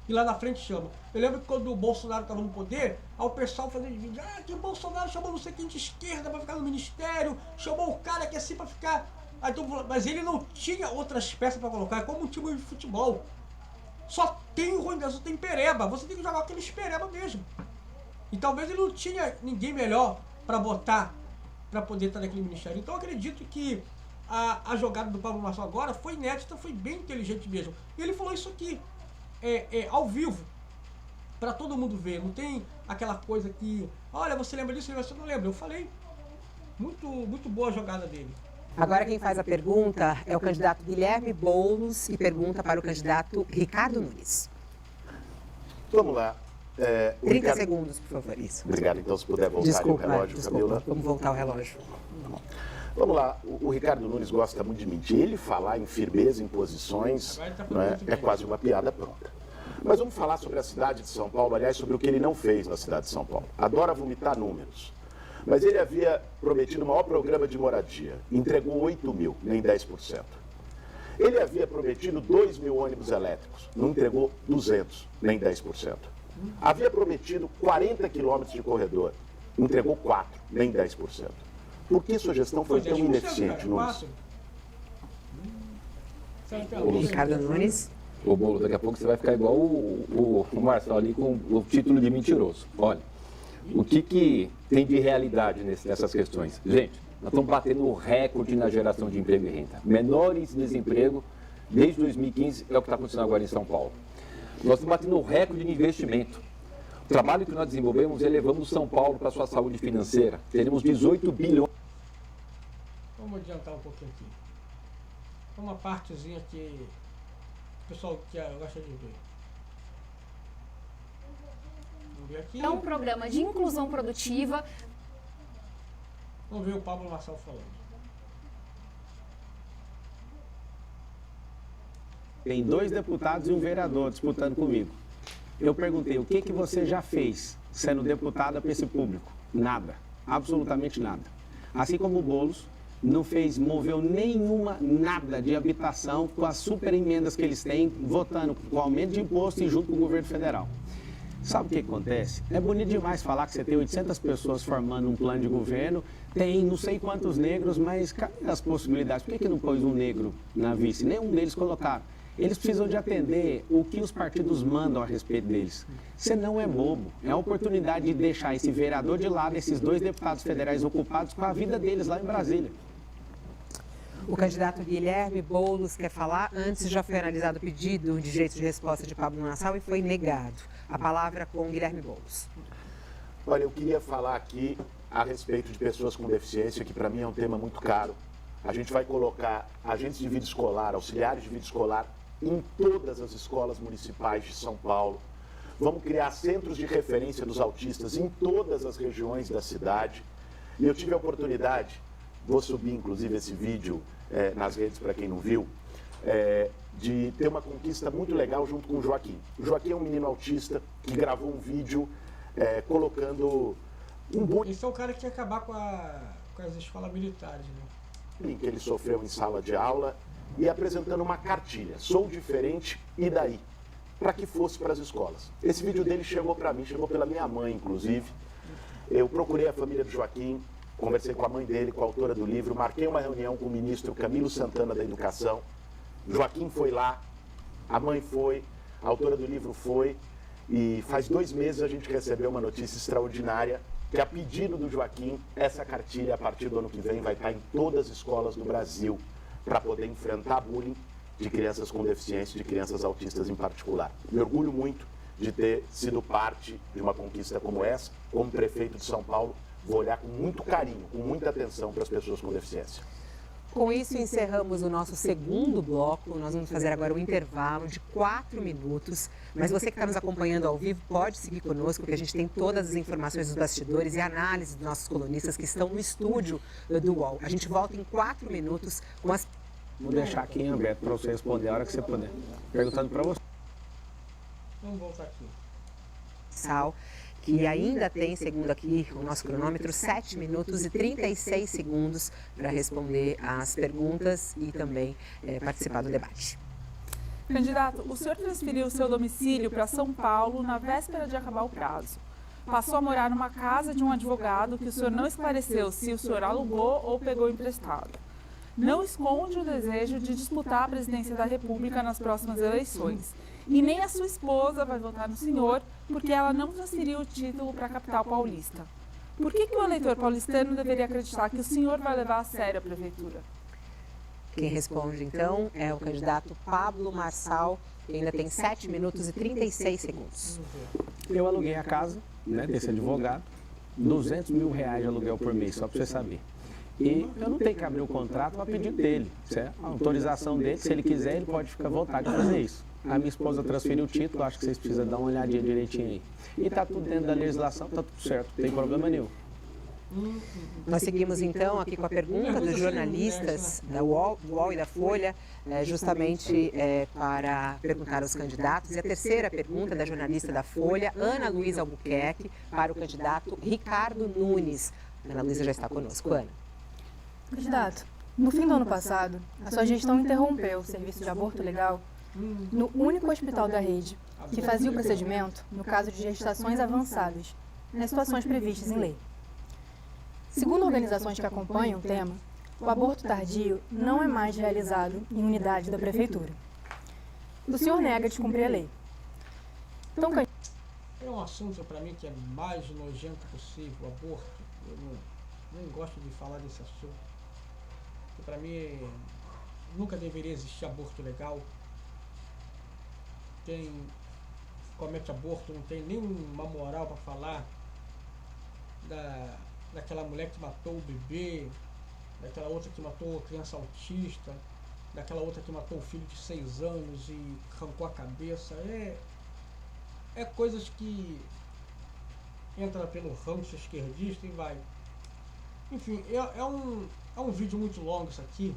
E lá na frente chama. Eu lembro que quando o Bolsonaro estava no poder, o pessoal fazendo vídeo, que o Bolsonaro chamou não sei quem de esquerda para ficar no ministério, chamou o cara que é assim para ficar... Mas ele não tinha outras peças para colocar, como um time de futebol. Só tem ruim, só tem pereba. Você tem que jogar aqueles pereba mesmo. E talvez ele não tinha ninguém melhor para botar, para poder estar naquele ministério. Então eu acredito que a jogada do Pablo Marçal agora foi inédita, foi bem inteligente mesmo. E ele falou isso aqui, ao vivo, para todo mundo ver. Não tem aquela coisa que, olha, você lembra disso? Você não lembra. Eu falei. Muito, muito boa a jogada dele. Agora quem faz a pergunta é o candidato Guilherme Boulos e pergunta para o candidato Ricardo Nunes. Vamos lá. 30 segundos, por favor. Isso. Obrigado. Então, se puder voltar o relógio, Camila. Vamos voltar o relógio. Vamos lá. O Ricardo Nunes gosta muito de mentir. Ele falar em firmeza, em posições, é quase uma piada pronta. Mas vamos falar sobre a cidade de São Paulo, aliás, sobre o que ele não fez na cidade de São Paulo. Adora vomitar números. Mas ele havia prometido o maior programa de moradia. Entregou 8 mil, nem 10%. Ele havia prometido 2 mil ônibus elétricos. Não entregou 200, nem 10%. Havia prometido 40 quilômetros de corredor. Entregou 4, nem 10%. Por que sua gestão foi tão ineficiente, Nunes? Ricardo Nunes. Ô, Bolo, daqui a pouco você vai ficar igual o Marçal ali com o título de mentiroso. Olha, o que tem de realidade nessas questões? Gente, nós estamos batendo recorde na geração de emprego e renda. Menores desemprego desde 2015 é o que está acontecendo agora em São Paulo. Nós estamos batendo recorde de investimento. O trabalho que nós desenvolvemos, elevamos São Paulo para a sua saúde financeira. Teremos 18 bilhões. Vamos adiantar um pouquinho aqui. Uma partezinha que o pessoal gosta de ver. É um programa de inclusão produtiva. Vamos ver o Pablo Marçal falando. Tem 2 deputados e um vereador disputando comigo. Eu perguntei, o que você já fez sendo deputada para esse público? Nada, absolutamente nada. Assim como o Boulos não moveu nada de habitação com as super emendas que eles têm, votando com aumento de imposto e junto com o governo federal. Sabe o que acontece? É bonito demais falar que você tem 800 pessoas formando um plano de governo, tem não sei quantos negros, mas cadê as possibilidades? Por que não pôs um negro na vice? Nenhum deles colocaram. Eles precisam de atender o que os partidos mandam a respeito deles. Você não é bobo. É a oportunidade de deixar esse vereador de lado, esses 2 deputados federais ocupados com a vida deles lá em Brasília. O candidato Guilherme Boulos quer falar. Antes já foi analisado o pedido de direito de resposta de Pablo Marçal e foi negado. A palavra com Guilherme Boulos. Olha, eu queria falar aqui a respeito de pessoas com deficiência, que para mim é um tema muito caro. A gente vai colocar agentes de vida escolar, auxiliares de vida escolar, em todas as escolas municipais de São Paulo. Vamos criar centros de referência dos autistas em todas as regiões da cidade. E eu tive a oportunidade, vou subir inclusive esse vídeo nas redes para quem não viu, de ter uma conquista muito legal junto com o Joaquim. O Joaquim é um menino autista que gravou um vídeo colocando um bullying. Esse é o cara que ia acabar com as escolas militares, né? Que ele sofreu em sala de aula e apresentando uma cartilha, sou diferente e daí, para que fosse para as escolas. Esse vídeo dele chegou para mim, chegou pela minha mãe, inclusive. Eu procurei a família do Joaquim, conversei com a mãe dele, com a autora do livro, marquei uma reunião com o ministro Camilo Santana da Educação. Joaquim foi lá, a mãe foi, a autora do livro foi, e faz 2 meses a gente recebeu uma notícia extraordinária, que a pedido do Joaquim, essa cartilha, a partir do ano que vem, vai estar em todas as escolas do Brasil, para poder enfrentar bullying de crianças com deficiência, de crianças autistas em particular. Me orgulho muito de ter sido parte de uma conquista como essa. Como prefeito de São Paulo, vou olhar com muito carinho, com muita atenção para as pessoas com deficiência. Com isso, encerramos o nosso segundo bloco. Nós vamos fazer agora um intervalo de 4 minutos. Mas você que está nos acompanhando ao vivo, pode seguir conosco, que a gente tem todas as informações dos bastidores e análise dos nossos colunistas que estão no estúdio do UOL. A gente volta em 4 minutos com as... Vou deixar aqui em aberto para você responder a hora que você puder. Perguntando para você. Vamos voltar aqui. Sal, que ainda tem, segundo aqui o nosso cronômetro, 7 minutos e 36 segundos para responder às perguntas e também participar do debate. Candidato, o senhor transferiu seu domicílio para São Paulo na véspera de acabar o prazo. Passou a morar numa casa de um advogado que o senhor não esclareceu se o senhor alugou ou pegou emprestado. Não esconde o desejo de disputar a presidência da República nas próximas eleições. E nem a sua esposa vai votar no senhor, porque ela não transferiu o título para a capital paulista. Por que o eleitor paulistano deveria acreditar que o senhor vai levar a sério a prefeitura? Quem responde, então, é o candidato Pablo Marçal, que ainda tem 7 minutos e 36 segundos. Eu aluguei a casa, desse advogado, R$200 mil de aluguel por mês, só para você saber. E eu não tenho que abrir o contrato a pedido dele, certo? A autorização dele, se ele quiser, ele pode ficar à vontade de fazer isso. A minha esposa transferiu o título, acho que vocês precisam dar uma olhadinha direitinho aí. E está tudo dentro da legislação, está tudo certo, não tem problema nenhum. Nós seguimos então aqui com a pergunta dos jornalistas da UOL e da Folha, justamente para perguntar aos candidatos. E a terceira pergunta da jornalista da Folha, Ana Luísa Albuquerque, para o candidato Ricardo Nunes. Ana Luísa já está conosco. Ana. Candidato, no fim do ano passado, a sua gestão interrompeu o serviço de aborto legal no único hospital da rede que fazia o procedimento no caso de gestações avançadas, nas situações previstas em lei. Segundo organizações que acompanham o tema, o aborto tardio não é mais realizado em unidade da prefeitura. O senhor nega descumprir a lei. Então, é um assunto para mim que é mais nojento possível, o aborto. Eu nem gosto de falar desse assunto. Para mim, nunca deveria existir aborto legal. Quem comete aborto não tem nenhuma moral para falar daquela mulher que matou o bebê, daquela outra que matou a criança autista, daquela outra que matou o filho de 6 anos e arrancou a cabeça. É coisas que entra pelo ranço esquerdista e vai. Enfim, é um vídeo muito longo isso aqui.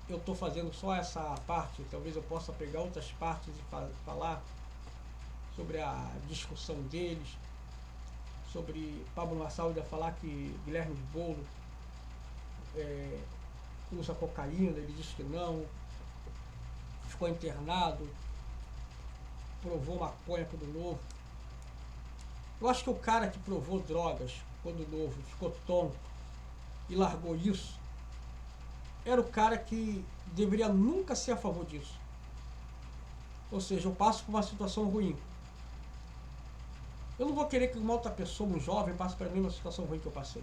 Eu estou fazendo só essa parte, talvez eu possa pegar outras partes e falar sobre a discussão deles, sobre Pablo Marçal ainda falar que Guilherme Boulos usa cocaína, ele diz que não, ficou internado, provou maconha quando novo. Eu acho que o cara que provou drogas quando novo, ficou tonto e largou isso, era o cara que deveria nunca ser a favor disso. Ou seja, eu passo por uma situação ruim. Eu não vou querer que uma outra pessoa, um jovem, passe para mim uma situação ruim que eu passei.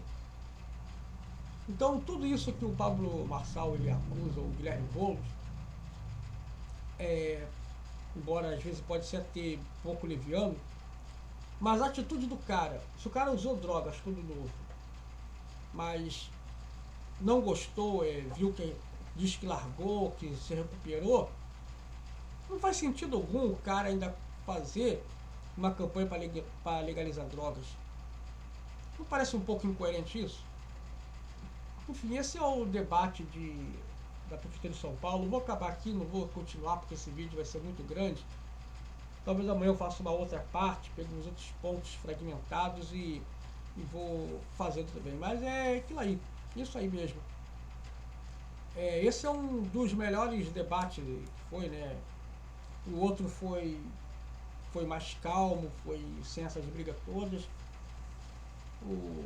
Então, tudo isso que o Pablo Marçal ele acusa, o Guilherme Boulos, embora às vezes pode ser até um pouco leviano, mas a atitude do cara, se o cara usou drogas quando novo, mas não gostou, viu que diz que largou, que se recuperou, não faz sentido algum o cara ainda fazer uma campanha para legalizar drogas. Não parece um pouco incoerente isso? Enfim, esse é o debate da Prefeitura de São Paulo. Vou acabar aqui, não vou continuar porque esse vídeo vai ser muito grande. Talvez amanhã eu faça uma outra parte, pego os outros pontos fragmentados e vou fazendo também. Mas é aquilo aí, isso aí mesmo. Esse é um dos melhores debates que foi, né? O outro foi mais calmo, foi sem essas brigas todas. O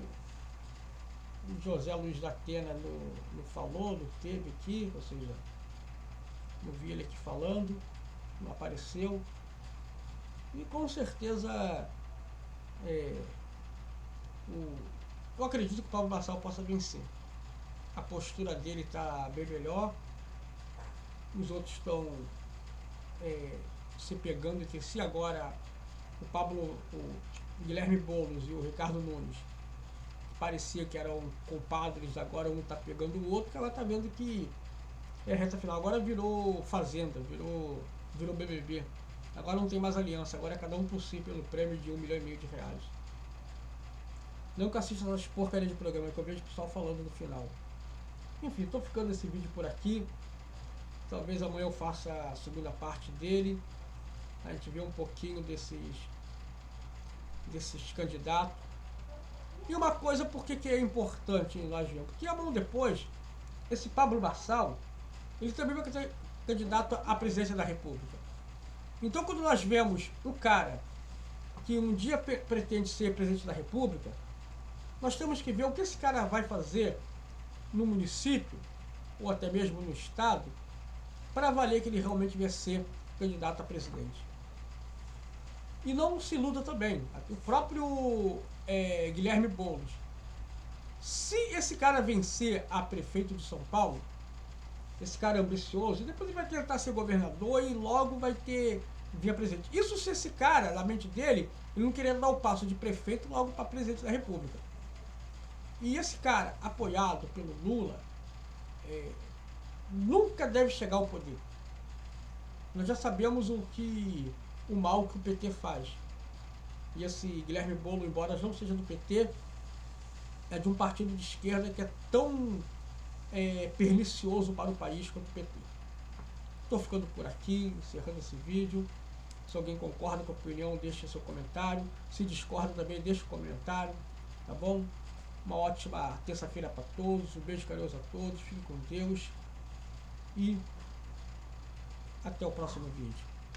José Luiz da Atena não falou, não teve aqui, ou seja, não vi ele aqui falando, não apareceu. E com certeza eu acredito que o Pablo Marçal possa vencer. A postura dele está bem melhor, os outros estão se pegando entre si. Agora o Guilherme Boulos e o Ricardo Nunes, que parecia que eram compadres, agora um está pegando o outro, que ela está vendo que é reta final. Agora virou Fazenda, virou BBB. Agora não tem mais aliança, agora é cada um por si pelo prêmio de R$1,5 milhão. Não que assista essas porcarias de programa, que eu vejo o pessoal falando no final. Enfim, estou ficando esse vídeo por aqui. Talvez amanhã eu faça a segunda parte dele. A gente vê um pouquinho desses candidatos. E uma coisa, por que é importante nós vermos? Porque amanhã depois, esse Pablo Marçal, ele também vai ser candidato à presidência da República. Então, quando nós vemos o cara que um dia pretende ser presidente da República, nós temos que ver o que esse cara vai fazer no município, ou até mesmo no estado, para valer que ele realmente vai ser candidato a presidente. E não se iluda também. O próprio Guilherme Boulos, se esse cara vencer a prefeito de São Paulo, esse cara é ambicioso, depois ele vai tentar ser governador e logo vai ter via presidente. Isso se esse cara, na mente dele, ele não querer dar o passo de prefeito logo para presidente da República. E esse cara, apoiado pelo Lula, nunca deve chegar ao poder. Nós já sabemos o mal que o PT faz. E esse Guilherme Boulos, embora não seja do PT, é de um partido de esquerda que é tão pernicioso para o país quanto o PT. Estou ficando por aqui, encerrando esse vídeo. Se alguém concorda com a opinião, deixe seu comentário. Se discorda também, deixe o comentário. Tá bom? Uma ótima terça-feira para todos. Um beijo carinhoso a todos. Fiquem com Deus. E até o próximo vídeo.